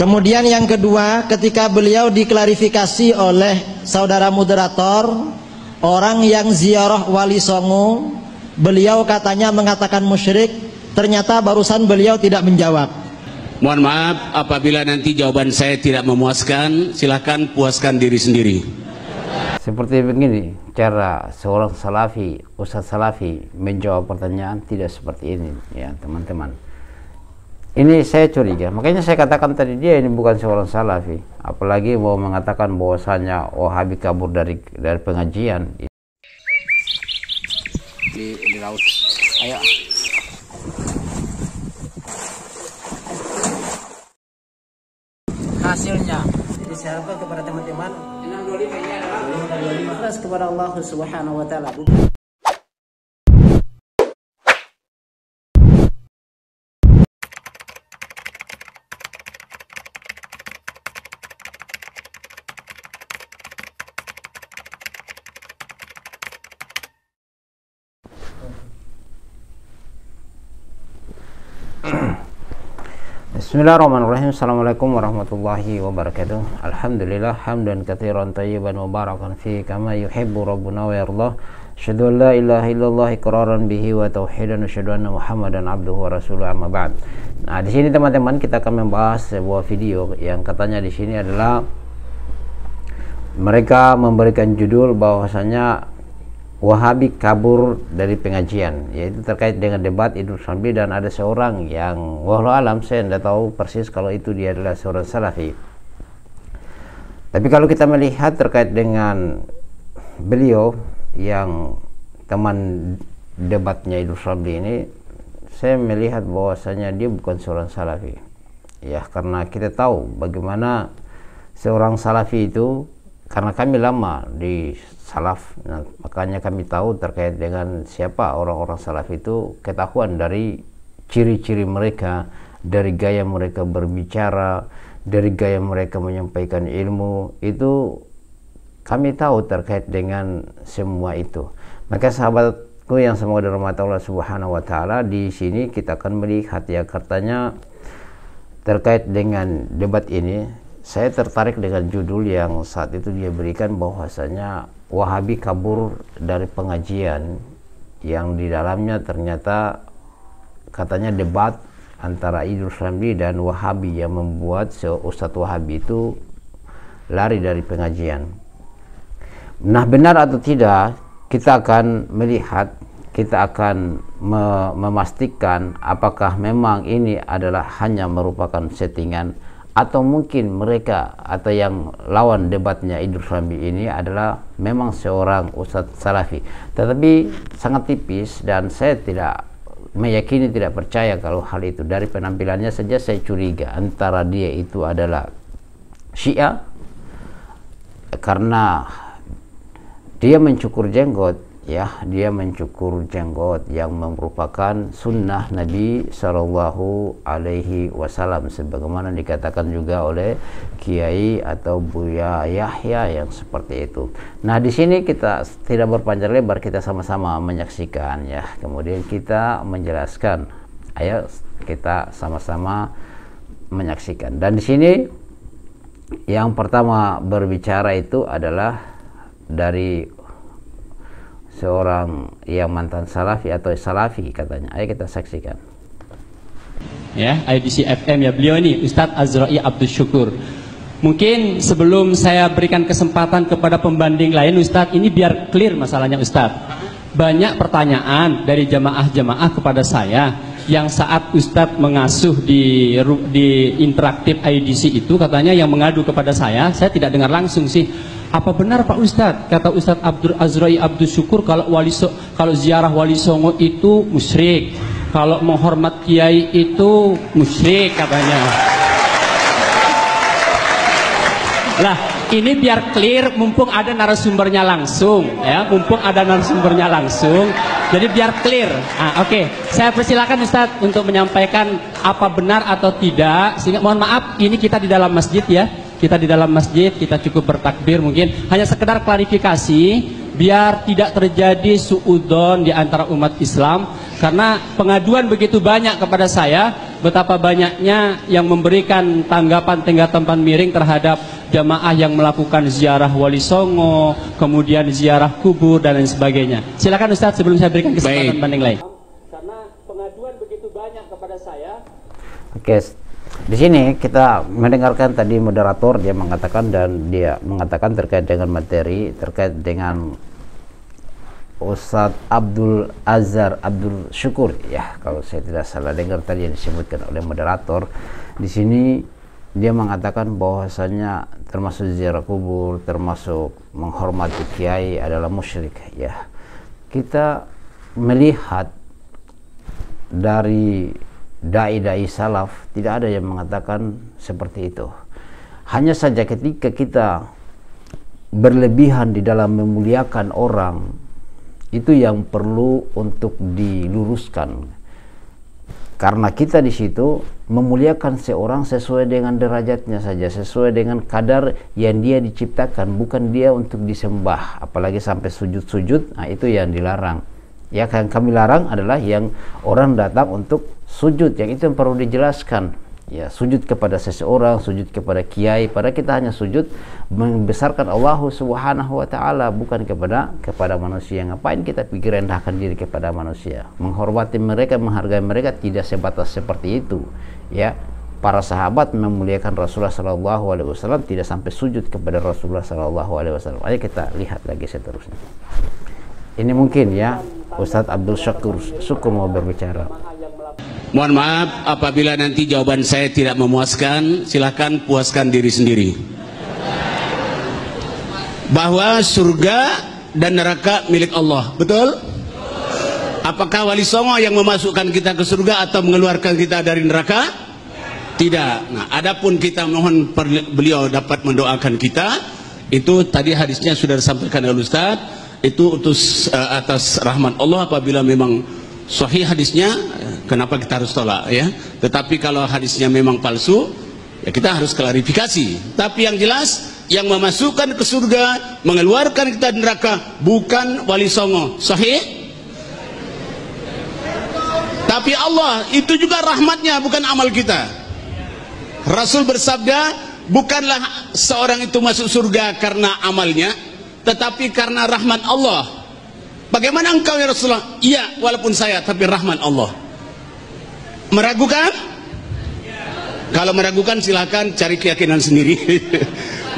Kemudian yang kedua, ketika beliau diklarifikasi oleh saudara moderator, orang yang ziarah Wali Songo, beliau katanya mengatakan musyrik, ternyata barusan beliau tidak menjawab. Mohon maaf apabila nanti jawaban saya tidak memuaskan, silahkan puaskan diri sendiri. Seperti begini cara seorang salafi, ustadz salafi menjawab pertanyaan, tidak seperti ini ya teman-teman. Ini saya curiga, makanya saya katakan tadi dia ini bukan seorang salafi, apalagi mau mengatakan bahwasanya Wahabi kabur dari pengajian. Di laut, ayo. Hasilnya disarankan kepada teman-teman 625 kepada Allah Subhanahu wa taala. Bismillahirrahmanirrahim. Assalamualaikum warahmatullahi wabarakatuh. Alhamdulillah hamdan katsiran tayyiban mubarakan fi kama yuhibbu rabbuna wa yardah. Asyhadu an la ilaha illallah iqraran bihi wa tauhidan, asyhadu anna Muhammadan abduhu wa rasuluhu, amma ba'd. Nah, di sini teman-teman kita akan membahas sebuah video yang katanya di sini adalah mereka memberikan judul bahwasanya Wahabi kabur dari pengajian, yaitu terkait dengan debat Idrus Ramli, dan ada seorang yang wallahu alam saya tidak tahu persis kalau itu dia adalah seorang salafi. Tapi kalau kita melihat terkait dengan beliau yang teman debatnya Idrus Ramli ini, saya melihat bahwasanya dia bukan seorang salafi. Ya, karena kita tahu bagaimana seorang salafi itu, karena kami lama di salaf, nah, makanya kami tahu terkait dengan siapa orang-orang salaf itu, ketahuan dari ciri-ciri mereka, dari gaya mereka berbicara, dari gaya mereka menyampaikan ilmu, itu kami tahu terkait dengan semua itu. Maka sahabatku yang semoga dirahmati Allah Subhanahu wa taala, di sini kita akan melihat ya katanya terkait dengan debat ini, saya tertarik dengan judul yang saat itu dia berikan bahwasanya Wahabi kabur dari pengajian, yang di dalamnya ternyata katanya debat antara Idrus Ramli dan Wahabi yang membuat Ustadz Wahabi itu lari dari pengajian. Nah, benar atau tidak kita akan melihat, kita akan memastikan apakah memang ini adalah hanya merupakan settingan, atau mungkin mereka atau yang lawan debatnya Idrus Ramli ini adalah memang seorang ustadz salafi. Tetapi sangat tipis, dan saya tidak meyakini, tidak percaya kalau hal itu. Dari penampilannya saja saya curiga antara dia itu adalah Syiah, karena dia mencukur jenggot, ya, dia mencukur jenggot yang merupakan sunnah Nabi Shallallahu Alaihi Wasallam, sebagaimana dikatakan juga oleh Kiai atau Buya Yahya yang seperti itu. Nah, di sini kita tidak berpanjang lebar, kita sama-sama menyaksikan ya, kemudian kita menjelaskan. Ayo kita sama-sama menyaksikan. Dan di sini yang pertama berbicara itu adalah dari seorang yang mantan salafi atau salafi katanya. Ayo kita saksikan. Ya, IDC FM ya, beliau ini Ustadz Azra'i Abdus Syukur. Mungkin sebelum saya berikan kesempatan kepada pembanding lain, Ustadz, ini biar clear masalahnya Ustadz. Banyak pertanyaan dari jamaah-jamaah kepada saya yang saat Ustadz mengasuh di interaktif IDC itu, katanya yang mengadu kepada saya tidak dengar langsung sih. Apa benar Pak Ustadz, kata Ustadz Azra'i Abdus Syukur, kalau ziarah Wali Songo itu musyrik, kalau menghormat kiai itu musyrik katanya. Lah, ini biar clear, mumpung ada narasumbernya langsung ya, jadi biar clear. Oke. Saya persilakan Ustadz untuk menyampaikan apa benar atau tidak, sehingga mohon maaf ini kita di dalam masjid ya. Kita di dalam masjid, kita cukup bertakbir, mungkin hanya sekedar klarifikasi biar tidak terjadi suudzon di antara umat Islam. Karena pengaduan begitu banyak kepada saya, betapa banyaknya yang memberikan tanggapan miring terhadap jamaah yang melakukan ziarah Wali Songo, kemudian ziarah kubur dan lain sebagainya. Silakan Ustaz sebelum saya berikan kesempatan banding lain. Karena pengaduan begitu banyak kepada saya. Oke, di sini kita mendengarkan tadi moderator dia mengatakan terkait dengan materi, terkait dengan Ustadz Abdul Azhar Abdul Syukur, ya kalau saya tidak salah dengar tadi yang disebutkan oleh moderator. Di sini dia mengatakan bahwasanya termasuk ziarah kubur, termasuk menghormati kiai adalah musyrik. Ya, kita melihat dari dai-dai salaf tidak ada yang mengatakan seperti itu. Hanya saja ketika kita berlebihan di dalam memuliakan orang, itu yang perlu untuk diluruskan. Karena kita di situ memuliakan seorang sesuai dengan derajatnya saja, sesuai dengan kadar yang dia diciptakan, bukan dia untuk disembah, apalagi sampai sujud-sujud. Nah, itu yang dilarang. Ya, yang kami larang adalah yang orang datang untuk sujud, yang itu yang perlu dijelaskan. Ya, sujud kepada seseorang, sujud kepada kiai, pada kita hanya sujud membesarkan Allah Subhanahu wa taala, bukan kepada manusia. Ngapain kita pikir rendahkan diri kepada manusia? Menghormati mereka, menghargai mereka tidak sebatas seperti itu. Ya, para sahabat memuliakan Rasulullah sallallahu alaihi wasallam tidak sampai sujud kepada Rasulullah sallallahu alaihi wasallam. Ayo kita lihat lagi seterusnya. Ini mungkin ya Ustadz Abdul Syukur mau berbicara. Mohon maaf apabila nanti jawaban saya tidak memuaskan, silakan puaskan diri sendiri. Bahwa surga dan neraka milik Allah, betul? Apakah Wali Songo yang memasukkan kita ke surga atau mengeluarkan kita dari neraka? Tidak. Nah, adapun kita mohon beliau dapat mendoakan kita, itu tadi hadisnya sudah disampaikan oleh Ustaz, itu atas rahmat Allah. Apabila memang sahih hadisnya, kenapa kita harus tolak ya? Tetapi kalau hadisnya memang palsu, ya kita harus klarifikasi. Tapi yang jelas, yang memasukkan ke surga, mengeluarkan kita dari neraka bukan Wali Songo. Sahih? Tapi Allah, itu juga rahmatnya, bukan amal kita. Rasul bersabda, bukanlah seorang itu masuk surga karena amalnya, tetapi karena rahmat Allah. Bagaimana engkau ya Rasulullah? Iya, walaupun saya, tapi rahmat Allah. Meragukan? Kalau meragukan silakan cari keyakinan sendiri.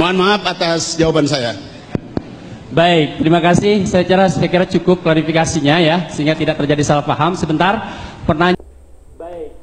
Mohon maaf atas jawaban saya. Baik, terima kasih. Saya kira cukup klarifikasinya ya, sehingga tidak terjadi salah paham. Sebentar, pertanyaan. Baik.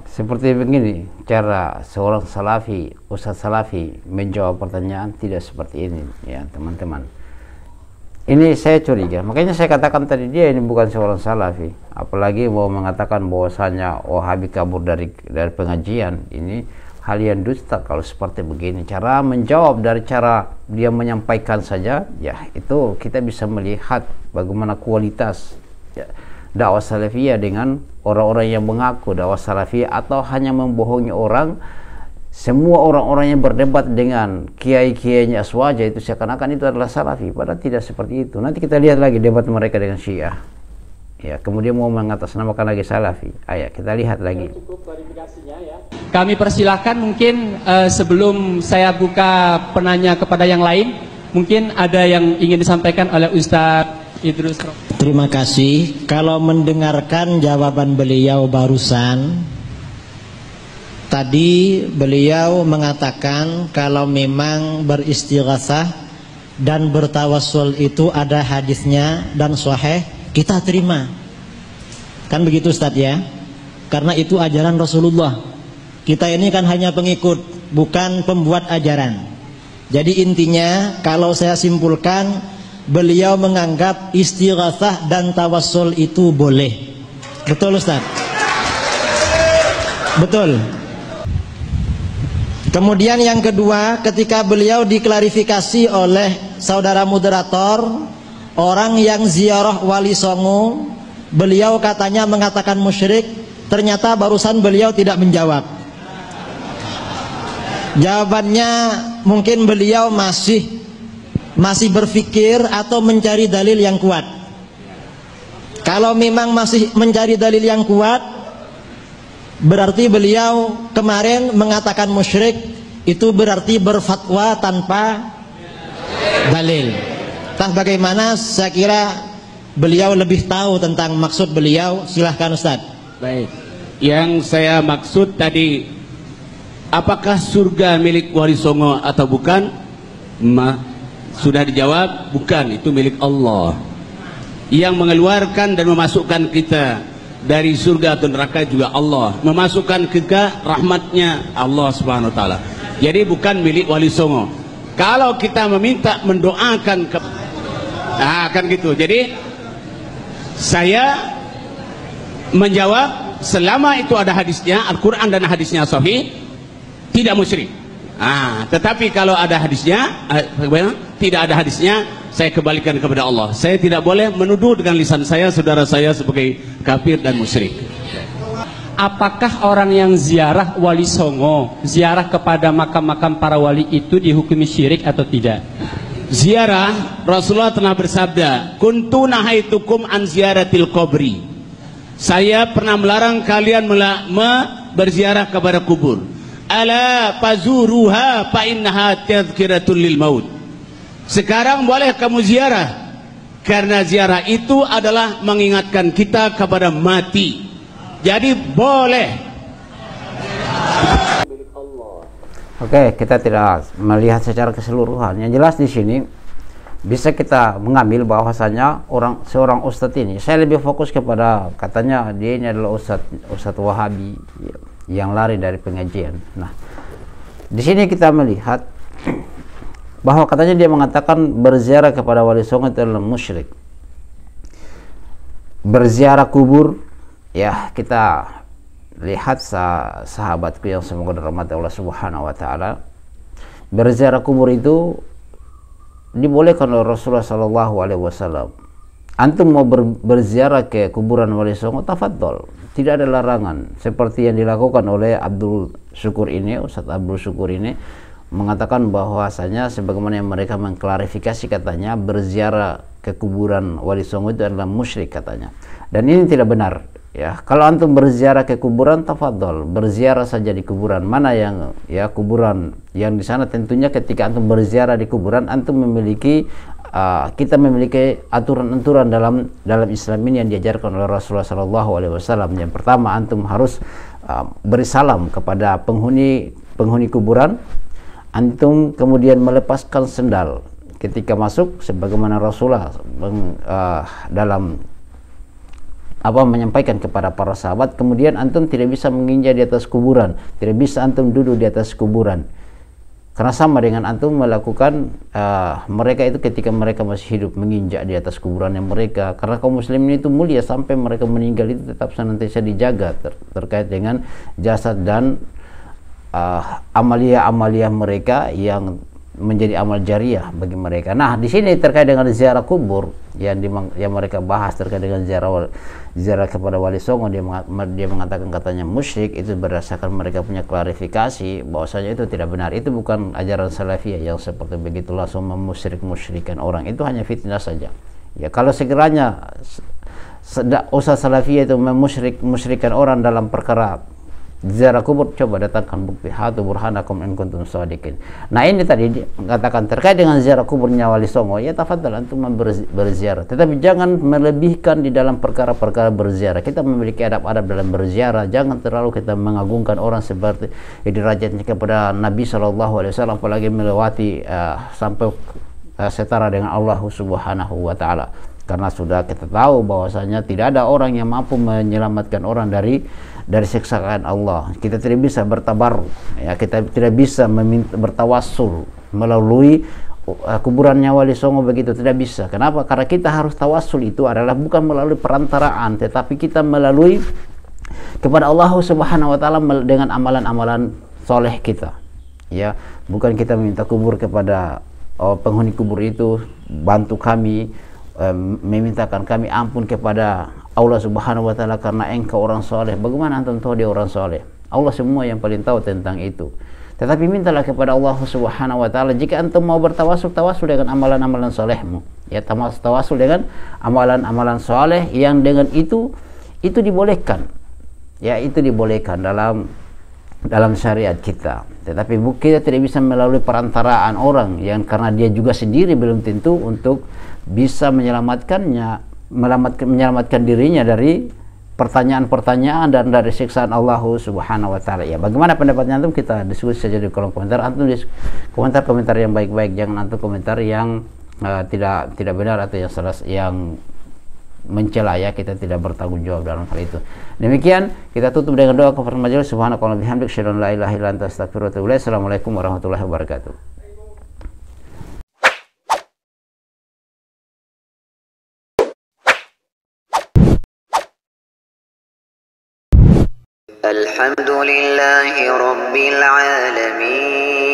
Seperti begini cara seorang salafi, ustadz salafi menjawab pertanyaan, tidak seperti ini ya teman-teman. Ini saya curiga, makanya saya katakan tadi dia ini bukan seorang salafi, apalagi mau mengatakan bahwasanya Wahabi kabur dari pengajian. Ini hal yang dusta kalau seperti begini. Cara menjawab dari cara dia menyampaikan saja, ya itu kita bisa melihat bagaimana kualitas ya, dakwah salafiyah dengan orang-orang yang mengaku dakwah salafiyah atau hanya membohongi orang. Semua orang-orang yang berdebat dengan kiai-kiainya aswaja itu seakan-akan itu adalah salafi, padahal tidak seperti itu. Nanti kita lihat lagi debat mereka dengan Syiah. Ya, kemudian mau mengatasnamakan lagi salafi. Ayo kita lihat lagi. Kami persilahkan mungkin sebelum saya buka penanya kepada yang lain, mungkin ada yang ingin disampaikan oleh Ustadz Idrus. Terima kasih. Kalau mendengarkan jawaban beliau barusan, tadi beliau mengatakan kalau memang beristighatsah dan bertawassul itu ada hadisnya dan sahih, kita terima. Kan begitu Ustaz ya? Karena itu ajaran Rasulullah. Kita ini kan hanya pengikut, bukan pembuat ajaran. Jadi intinya kalau saya simpulkan, beliau menganggap istighatsah dan tawassul itu boleh. Betul Ustaz? Betul. Kemudian yang kedua, ketika beliau diklarifikasi oleh saudara moderator, orang yang ziarah Wali Songo, beliau katanya mengatakan musyrik, ternyata barusan beliau tidak menjawab. Jawabannya mungkin beliau masih berpikir atau mencari dalil yang kuat. Kalau memang masih mencari dalil yang kuat, berarti beliau kemarin mengatakan musyrik, itu berarti berfatwa tanpa dalil. Entah bagaimana, saya kira beliau lebih tahu tentang maksud beliau. Silahkan Ustaz. Baik, yang saya maksud tadi, apakah surga milik Wali Songo atau bukan? Sudah dijawab, bukan, itu milik Allah. Yang mengeluarkan dan memasukkan kita dari surga atau neraka juga Allah, memasukkan kita rahmatnya Allah Subhanahu wa taala. Jadi bukan milik Wali Songo. Kalau kita meminta, mendoakan kan gitu. Jadi saya menjawab, selama itu ada hadisnya, Al-Quran dan hadisnya sahih, tidak musyrik. Tetapi kalau ada hadisnya, tidak ada hadisnya, saya kembalikan kepada Allah. Saya tidak boleh menuduh dengan lisan saya saudara saya sebagai kafir dan musyrik. Apakah orang yang ziarah Wali Songo, ziarah kepada makam-makam para wali itu dihukumi syirik atau tidak? Ziarah, Rasulullah telah bersabda, kuntu nahaitukum an ziaratil qabri. Saya pernah melarang kalian berziarah kepada kubur. Ala fazuruha fa innaha tadhkiratul lil maut. Sekarang boleh kamu ziarah, karena ziarah itu adalah mengingatkan kita kepada mati. Jadi boleh. Oke, kita tidak melihat secara keseluruhan. Yang jelas di sini bisa kita mengambil bahwasanya seorang ustadz ini, saya lebih fokus kepada, katanya dia ini adalah ustadz Wahabi yang lari dari pengajian. Nah, di sini kita melihat bahwa katanya dia mengatakan berziarah kepada Wali Songo itu adalah musyrik. Berziarah kubur, ya kita lihat sahabatku yang semoga dirahmati Allah Subhanahu wa taala, berziarah kubur itu dibolehkan oleh Rasulullah sallallahu alaihi wasallam. Antum mau berziarah ke kuburan Wali Songo, tafadhol, tidak ada larangan. Seperti yang dilakukan oleh Abdul Syukur ini, Ustaz Abdul Syukur ini mengatakan bahwasanya sebagaimana yang mereka mengklarifikasi, katanya berziarah ke kuburan Wali Songo itu adalah musyrik katanya. Dan ini tidak benar. Ya, kalau antum berziarah ke kuburan, tafadhol, berziarah saja di kuburan. Mana yang kuburan yang di sana, tentunya ketika antum berziarah di kuburan, antum memiliki kita memiliki aturan-aturan dalam Islam ini yang diajarkan oleh Rasulullah SAW. Yang pertama, antum harus beri salam kepada penghuni kuburan. Antum kemudian melepaskan sendal ketika masuk, sebagaimana Rasulullah dalam menyampaikan kepada para sahabat. Kemudian antum tidak bisa menginjak di atas kuburan, tidak bisa antum duduk di atas kuburan, karena sama dengan antum melakukan mereka itu ketika mereka masih hidup, menginjak di atas kuburannya mereka. Karena kaum muslimin itu mulia, sampai mereka meninggal itu tetap senantiasa dijaga terkait dengan jasad dan amalia-amalia mereka yang menjadi amal jariah bagi mereka. Nah, di sini terkait dengan ziarah kubur yang mereka bahas terkait dengan ziarah kepada Wali Songo, dia mengatakan katanya musyrik, itu berdasarkan mereka punya klarifikasi bahwasanya itu tidak benar. Itu bukan ajaran salafiyah yang seperti begitu langsung memusyrik-musyrikan orang. Itu hanya fitnah saja. Ya, kalau sekiranya usaha salafiyah itu memusyrikan orang dalam perkara ziarah kubur, coba datangkan bukti, hatu burhanakum in kuntum shadiqin. Nah, ini tadi mengatakan terkait dengan ziarah kuburnya Wali Songo, ya tafadhal antum berziarah, tetapi jangan melebihkan di dalam perkara-perkara berziarah. Kita memiliki adab-adab dalam berziarah, jangan terlalu kita mengagungkan orang seperti derajatnya kepada Nabi SAW, apalagi melewati sampai setara dengan Allah Subhanahu wa taala. Karena sudah kita tahu bahwasanya tidak ada orang yang mampu menyelamatkan orang dari siksaan Allah. Kita tidak bisa bertabarruk, ya, kita tidak bisa bertawassul melalui kuburannya Wali Songo, begitu tidak bisa. Kenapa? Karena kita harus tawassul itu adalah bukan melalui perantaraan, tetapi kita melalui kepada Allah Subhanahu wa taala dengan amalan-amalan soleh kita. Ya, bukan kita meminta kubur kepada penghuni kubur itu, bantu kami, memintakan kami ampun kepada Allah Subhanahu wa taala karena engkau orang soleh. Bagaimana antum tahu dia orang soleh? Allah semua yang paling tahu tentang itu. Tetapi mintalah kepada Allah Subhanahu wa taala. Jika antum mau bertawasul, tawasul dengan amalan-amalan solehmu. Ya, tawasul dengan amalan-amalan soleh yang dengan itu dibolehkan. Ya, itu dibolehkan dalam syariat kita. Tetapi kita tidak bisa melalui perantaraan orang yang karena dia juga sendiri belum tentu untuk bisa menyelamatkan dirinya dari pertanyaan-pertanyaan dan dari siksaan Allah Subhanahu wa taala. Ya, bagaimana pendapatnya antum? Kita diskusi saja di kolom komentar. Antum komentar yang baik-baik, jangan antum komentar yang tidak benar atau yang mencela. Ya, kita tidak bertanggung jawab dalam hal itu. Demikian kita tutup dengan doa kafaratul majelis. Subhanakallahumma bihamdika asyhadu an la ilaha illa anta astaghfiruka wa atubu ilaik. Assalamualaikum warahmatullahi wabarakatuh. الحمد لله رب العالمين